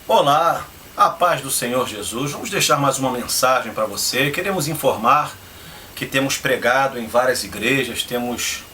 Olá, a paz do Senhor Jesus. Vamos deixar mais uma mensagem para você. Queremos informar que temos pregado em várias igrejas, temos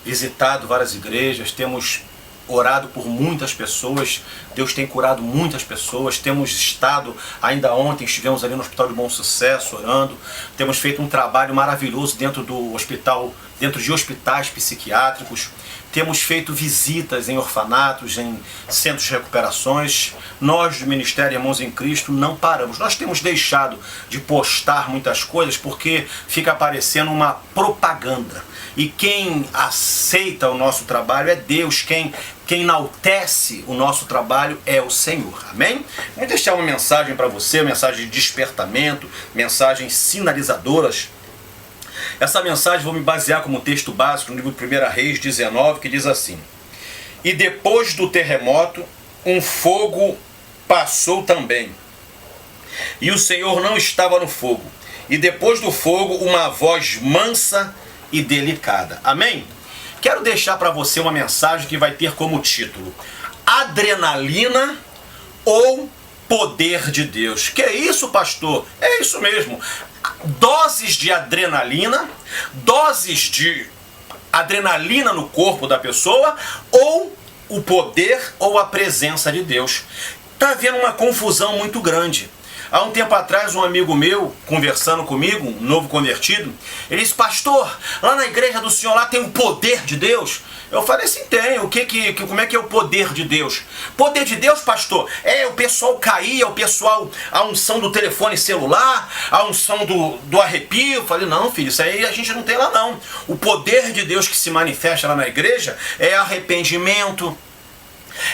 visitado várias igrejas, temos orado por muitas pessoas, Deus tem curado muitas pessoas, temos estado, ainda ontem estivemos ali no Hospital de Bom Sucesso orando, temos feito um trabalho maravilhoso dentro do hospital, dentro de hospitais psiquiátricos, temos feito visitas em orfanatos, em centros de recuperações. Nós do Ministério Irmãos em Cristo não paramos. Nós temos deixado de postar muitas coisas porque fica parecendo uma propaganda. E quem aceita o nosso trabalho é Deus, quem enaltece o nosso trabalho é o Senhor. Amém? Vou deixar uma mensagem para você, uma mensagem de despertamento, mensagens sinalizadoras. Essa mensagem vou me basear como texto básico no livro de 1 Reis 19, que diz assim: E depois do terremoto, um fogo passou também. E o Senhor não estava no fogo. E depois do fogo, uma voz mansa e delicada. Amém? Quero deixar para você uma mensagem que vai ter como título: Adrenalina ou Poder de Deus. Que é isso, pastor? É isso mesmo. Doses de adrenalina no corpo da pessoa, ou o poder ou a presença de Deus. Está havendo uma confusão muito grande. Há um tempo atrás, um amigo meu, conversando comigo, um novo convertido, ele disse: pastor, lá na igreja do senhor lá tem o poder de Deus? Eu falei assim: tem. Como é que é o poder de Deus? Poder de Deus, pastor, é o pessoal cair, a unção do telefone celular, a unção do arrepio. Eu falei: não, filho, isso aí a gente não tem lá não. O poder de Deus que se manifesta lá na igreja é arrependimento,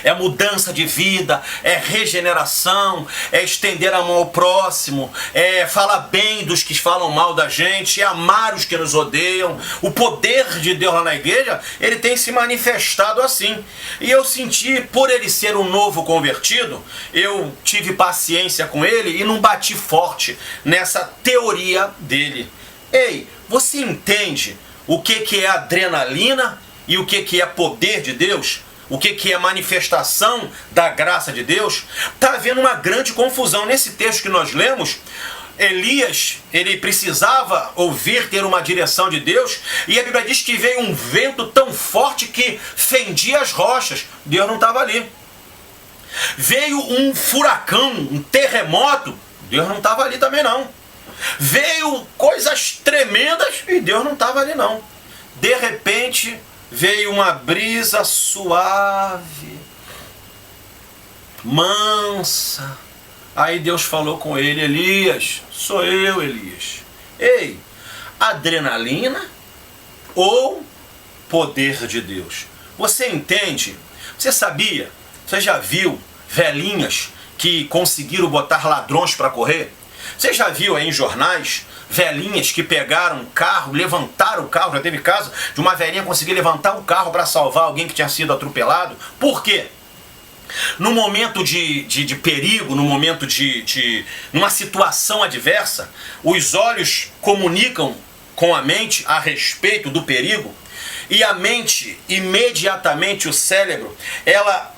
é mudança de vida, é regeneração, é estender a mão ao próximo, é falar bem dos que falam mal da gente, é amar os que nos odeiam. O poder de Deus lá na igreja, ele tem se manifestado assim. E eu senti, por ele ser um novo convertido, eu tive paciência com ele e não bati forte nessa teoria dele. Ei, você entende o que é adrenalina e o que é poder de Deus? O que é manifestação da graça de Deus? Está havendo uma grande confusão. Nesse texto que nós lemos, Elias, ele precisava ter uma direção de Deus, e a Bíblia diz que veio um vento tão forte que fendia as rochas. Deus não estava ali. Veio um furacão, um terremoto, Deus não estava ali também não. Veio coisas tremendas e Deus não estava ali não. De repente veio uma brisa suave, mansa. Aí Deus falou com ele: Elias, sou eu, Elias. Ei, adrenalina ou poder de Deus? Você entende? Você sabia? Você já viu velhinhas que conseguiram botar ladrões para correr? Você já viu aí em jornais velhinhas que pegaram um carro, levantaram o carro? Já teve caso de uma velhinha conseguir levantar o carro para salvar alguém que tinha sido atropelado? Por quê? No momento de perigo, no momento numa situação adversa, os olhos comunicam com a mente a respeito do perigo, e a mente, imediatamente o cérebro, ela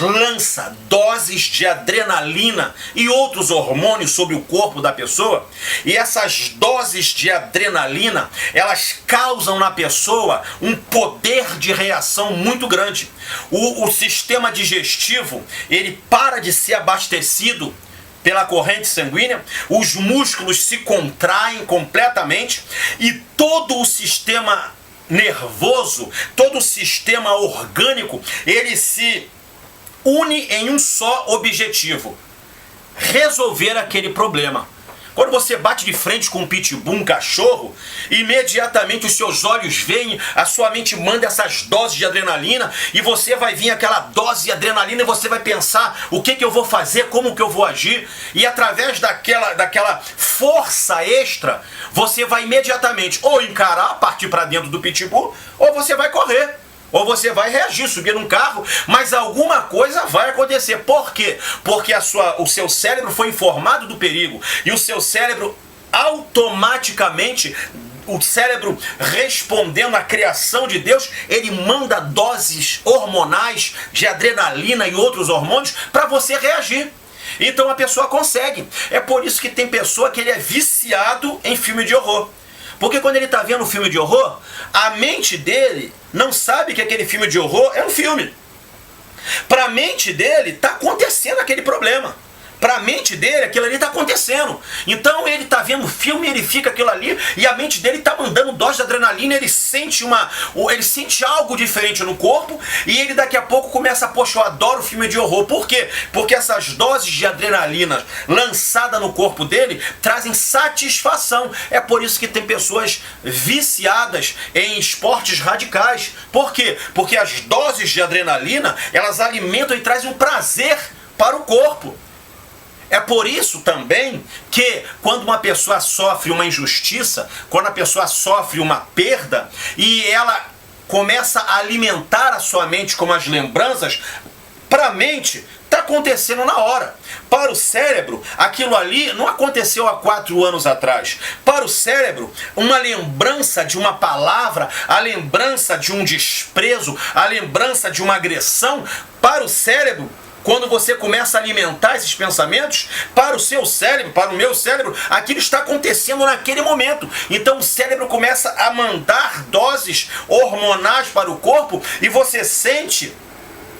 lança doses de adrenalina e outros hormônios sobre o corpo da pessoa, e essas doses de adrenalina, elas causam na pessoa um poder de reação muito grande. O sistema digestivo, ele para de ser abastecido pela corrente sanguínea, os músculos se contraem completamente e todo o sistema nervoso, todo o sistema orgânico, ele se une em um só objetivo: resolver aquele problema. Quando você bate de frente com um pitbull, um cachorro, imediatamente os seus olhos veem, a sua mente manda essas doses de adrenalina, e você vai vir aquela dose de adrenalina e você vai pensar: o que eu vou fazer, como que eu vou agir, e através daquela força extra, você vai imediatamente ou encarar, partir para dentro do pitbull, ou você vai correr. Ou você vai reagir, subir num carro, mas alguma coisa vai acontecer. Por quê? Porque o seu cérebro foi informado do perigo. E o seu cérebro automaticamente, o cérebro respondendo à criação de Deus, ele manda doses hormonais de adrenalina e outros hormônios para você reagir. Então a pessoa consegue. É por isso que tem pessoa que ele é viciado em filme de horror. Porque quando ele está vendo um filme de horror, a mente dele não sabe que aquele filme de horror é um filme. Para a mente dele está acontecendo aquele problema. Para a mente dele, aquilo ali está acontecendo. Então ele está vendo o filme, ele fica aquilo ali, e a mente dele está mandando dose de adrenalina, ele sente algo diferente no corpo, e ele daqui a pouco começa a, poxa, eu adoro filme de horror. Por quê? Porque essas doses de adrenalina lançadas no corpo dele trazem satisfação. É por isso que tem pessoas viciadas em esportes radicais. Por quê? Porque as doses de adrenalina, elas alimentam e trazem um prazer para o corpo. É por isso também que quando uma pessoa sofre uma injustiça, quando a pessoa sofre uma perda e ela começa a alimentar a sua mente com as lembranças, para a mente está acontecendo na hora. Para o cérebro, aquilo ali não aconteceu há 4 anos atrás. Para o cérebro, uma lembrança de uma palavra, a lembrança de um desprezo, a lembrança de uma agressão, para o cérebro, quando você começa a alimentar esses pensamentos, para o seu cérebro, para o meu cérebro, aquilo está acontecendo naquele momento. Então o cérebro começa a mandar doses hormonais para o corpo e você sente,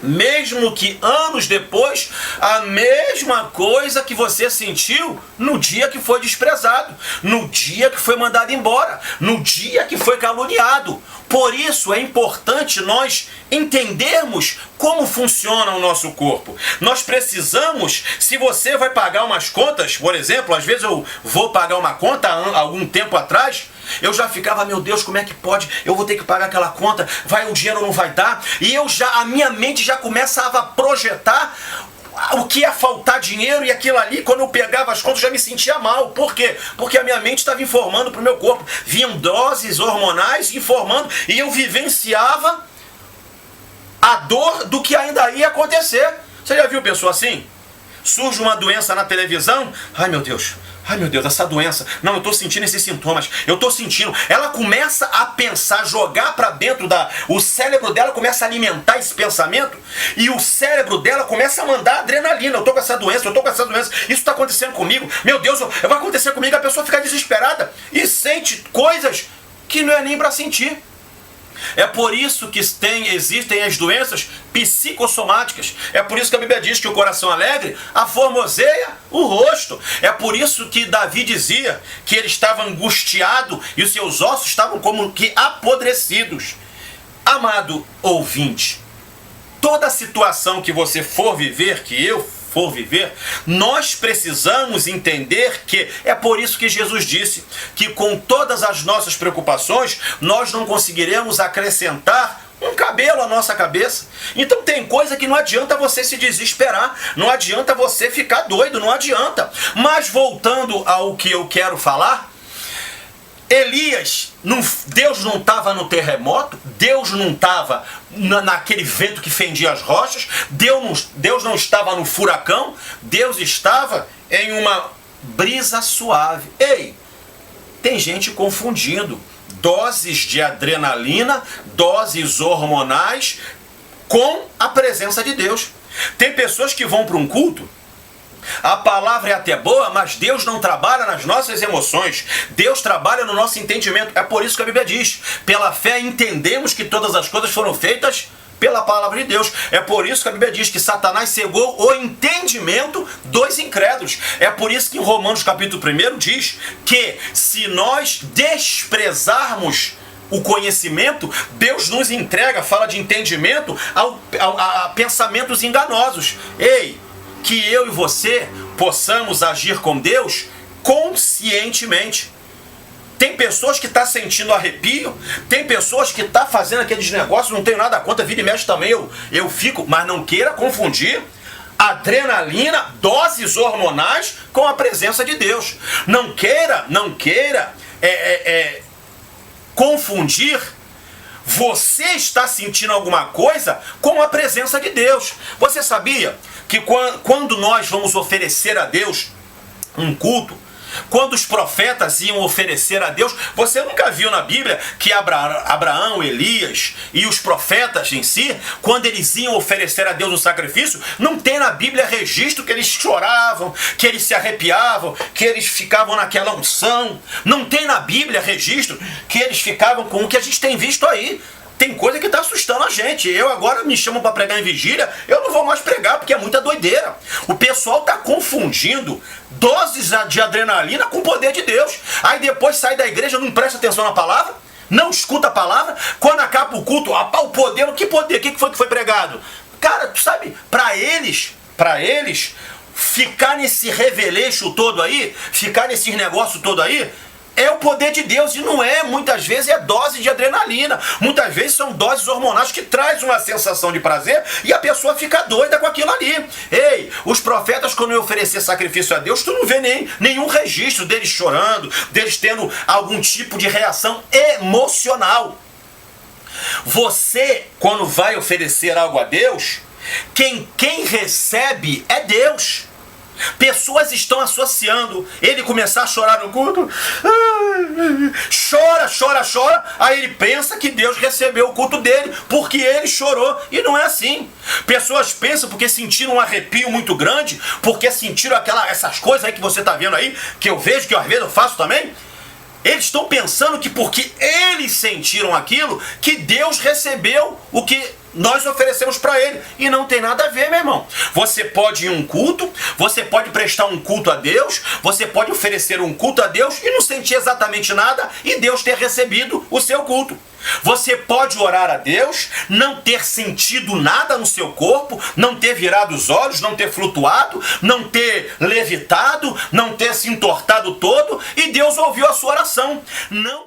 mesmo que anos depois, a mesma coisa que você sentiu no dia que foi desprezado, no dia que foi mandado embora, no dia que foi caluniado. Por isso é importante nós entendermos como funciona o nosso corpo. Nós precisamos, se você vai pagar umas contas, por exemplo, às vezes eu vou pagar uma conta há algum tempo atrás, eu já ficava, meu Deus, como é que pode? Eu vou ter que pagar aquela conta, o dinheiro não vai dar, e a minha mente já começava a projetar o que ia faltar dinheiro, e aquilo ali, quando eu pegava as contas, eu já me sentia mal. Por quê? Porque a minha mente estava informando para o meu corpo. Vinham doses hormonais informando, e eu vivenciava a dor do que ainda ia acontecer. Você já viu pessoa assim? Surge uma doença na televisão, ai meu Deus, essa doença, não, eu estou sentindo esses sintomas, eu estou sentindo, ela começa a pensar, jogar para dentro o cérebro dela começa a alimentar esse pensamento, e o cérebro dela começa a mandar adrenalina, eu estou com essa doença, isso está acontecendo comigo, meu Deus, vai acontecer comigo, a pessoa fica desesperada, e sente coisas que não é nem para sentir. É por isso que existem as doenças psicossomáticas. É por isso que a Bíblia diz que o coração alegre aformoseia o rosto. É por isso que Davi dizia que ele estava angustiado e os seus ossos estavam como que apodrecidos. Amado ouvinte, toda situação que você for viver, que eu for viver, nós precisamos entender que é por isso que Jesus disse que com todas as nossas preocupações nós não conseguiremos acrescentar um cabelo à nossa cabeça. Então tem coisa que não adianta você se desesperar, não adianta você ficar doido, não adianta. Mas voltando ao que eu quero falar, Elias, Deus não estava no terremoto, Deus não estava naquele vento que fendia as rochas, Deus não estava no furacão, Deus estava em uma brisa suave. Ei, tem gente confundindo doses de adrenalina, doses hormonais com a presença de Deus. Tem pessoas que vão para um culto, a palavra é até boa, mas Deus não trabalha nas nossas emoções. Deus trabalha no nosso entendimento. É por isso que a Bíblia diz, pela fé entendemos que todas as coisas foram feitas pela palavra de Deus. É por isso que a Bíblia diz que Satanás cegou o entendimento dos incrédulos. É por isso que em Romanos capítulo 1 diz que se nós desprezarmos o conhecimento, Deus nos entrega, fala de entendimento, a pensamentos enganosos. Ei, que eu e você possamos agir com Deus conscientemente. Tem pessoas que estão sentindo arrepio, tem pessoas que estão fazendo aqueles negócios, não tenho nada contra, vira e mexe também, eu fico, mas não queira confundir adrenalina, doses hormonais com a presença de Deus. Não queira confundir você está sentindo alguma coisa com a presença de Deus. Você sabia que quando nós vamos oferecer a Deus um culto, Quando os profetas iam oferecer a Deus, você nunca viu na Bíblia que Abraão, Elias e os profetas em si, quando eles iam oferecer a Deus um sacrifício, não tem na Bíblia registro que eles choravam, que eles se arrepiavam, que eles ficavam naquela unção. Não tem na Bíblia registro que eles ficavam com o que a gente tem visto aí. Tem coisa que está assustando a gente. Eu agora me chamam para pregar em vigília, eu não vou mais pregar porque é muita doideira. O pessoal está confundindo doses de adrenalina com o poder de Deus. Aí depois sai da igreja, não presta atenção na palavra, não escuta a palavra. Quando acaba o culto, o poder, que poder? O que foi pregado? Cara, tu sabe, para eles, ficar nesse reveleixo todo aí, ficar nesses negócios todo aí, é o poder de Deus, e não é, muitas vezes é dose de adrenalina, muitas vezes são doses hormonais que traz uma sensação de prazer e a pessoa fica doida com aquilo ali. Ei, os profetas, quando iam oferecer sacrifício a Deus, tu não vê nenhum registro deles chorando, deles tendo algum tipo de reação emocional. Você, quando vai oferecer algo a Deus, quem recebe é Deus. Pessoas estão associando ele começar a chorar no culto, chora, aí ele pensa que Deus recebeu o culto dele porque ele chorou, e não é assim. Pessoas pensam porque sentiram um arrepio muito grande, porque sentiram essas coisas aí que você está vendo aí, que eu vejo, que às vezes eu faço também. Eles estão pensando que porque eles sentiram aquilo, que Deus recebeu o que nós oferecemos para ele. E não tem nada a ver, meu irmão. Você pode ir a um culto, você pode prestar um culto a Deus, você pode oferecer um culto a Deus e não sentir exatamente nada e Deus ter recebido o seu culto. Você pode orar a Deus, não ter sentido nada no seu corpo, não ter virado os olhos, não ter flutuado, não ter levitado, não ter se entortado todo, e Deus ouviu a sua oração. Não